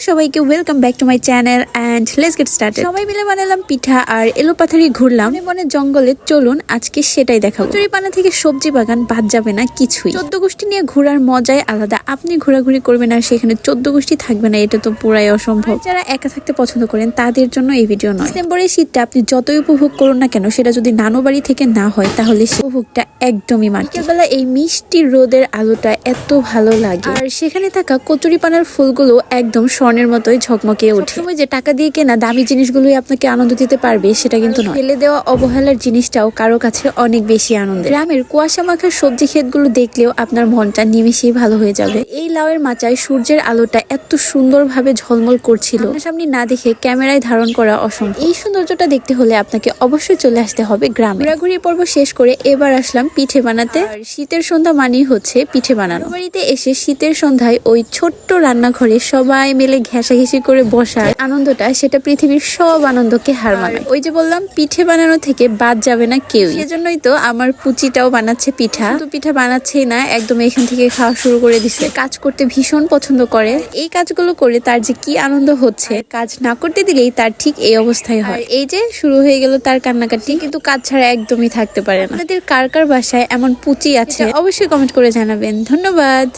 সবাইকে welcome back to my channel and let's get started. সবাই মিলে বানালাম পিঠা আর এলোপাথারি ঘুরলাম বনে জঙ্গলে। চলুন আজকে সেটাই দেখাবো। কচুরিপানা থেকে সবজি বাগান বাদ যাবে না কিছুই। 14 গোষ্ঠী নিয়ে ঘোরার মজাই আলাদা। আপনি ঘোরাঘুরি করবেন আর সেখানে 14 গোষ্ঠী থাকবে না, এটা তো পুরাই অসম্ভব। যারা একা থাকতে পছন্দ করেন তাদের জন্য এই ভিডিও নয়। ডিসেম্বরের শীতটা আপনি যতই উপভোগ করুন না কেন, সেটা যদি নানু বাড়ি থেকে না হয় তাহলে সে উপভোগটা একদমই মাটি। বিকেলবেলা এই মিষ্টি রোদের আলোটা এত ভালো লাগে, আর সেখানে থাকা কচুরিপানার ফুলগুলো একদম স্বর্ণের মতোই ঝকমকে ওঠে। সময় যে টাকা দিয়ে কেনা দামি জিনিসগুলোই আপনাকে আনন্দ দিতে পারবে সেটা কিন্তু নয়। ফেলে দেওয়া অবহেলার জিনিসটাও কারো কাছে অনেক বেশি আনন্দের। গ্রামের কুয়াশা মাখা সবজি ক্ষেতগুলো দেখলেও আপনার মনটা নিমেষেই ভালো হয়ে যাবে। এই লাউয়ের মাচায় সূর্যের আলোটা এত সুন্দরভাবে ঝলমল করছিল, সামনে না দেখে ক্যামেরায় ধারণ করা অসম্ভব। এই সৌন্দর্যটা দেখতে হলে আপনাকে অবশ্যই চলে আসতে হবে গ্রামে। ঘোরাঘুরি পর্ব শেষ করে এবার আসলাম পিঠে বানাতে। আর শীতের সন্ধ্যা মানেই হচ্ছে পিঠে বানানো। বাড়িতে এসে শীতের সন্ধ্যায় ওই ছোট্ট রান্নাঘরে সবাই মিলে ঘেঁষাঘেঁষি করে বসার আনন্দটা, সেটা পৃথিবীর সব আনন্দকে হার মানায়। ওই যে বললাম, পিঠে বানানো থেকে বাদ যাবে না কেউ। সেজন্যই তো আমার পুচিটাও বানাচ্ছে পিঠা। তো পিঠা বানাচ্ছেই না, একদম এখান থেকে খাওয়া শুরু করে দিছে। কাজ করতে ভীষণ পছন্দ করে। এই কাজগুলো করে তার যে কি আনন্দ হচ্ছে, কাজ না করতে দিলেই তার ঠিক এই অবস্থায় হয়। এই যে শুরু হয়ে গেল তার কান্নাকাটি, কিন্তু কাজ ছাড়া একদমই থাকতে পারে না। আপনাদের কার কার বাসায় এমন পুচি আছে অবশ্যই কমেন্ট করে জানাবেন। ধন্যবাদ।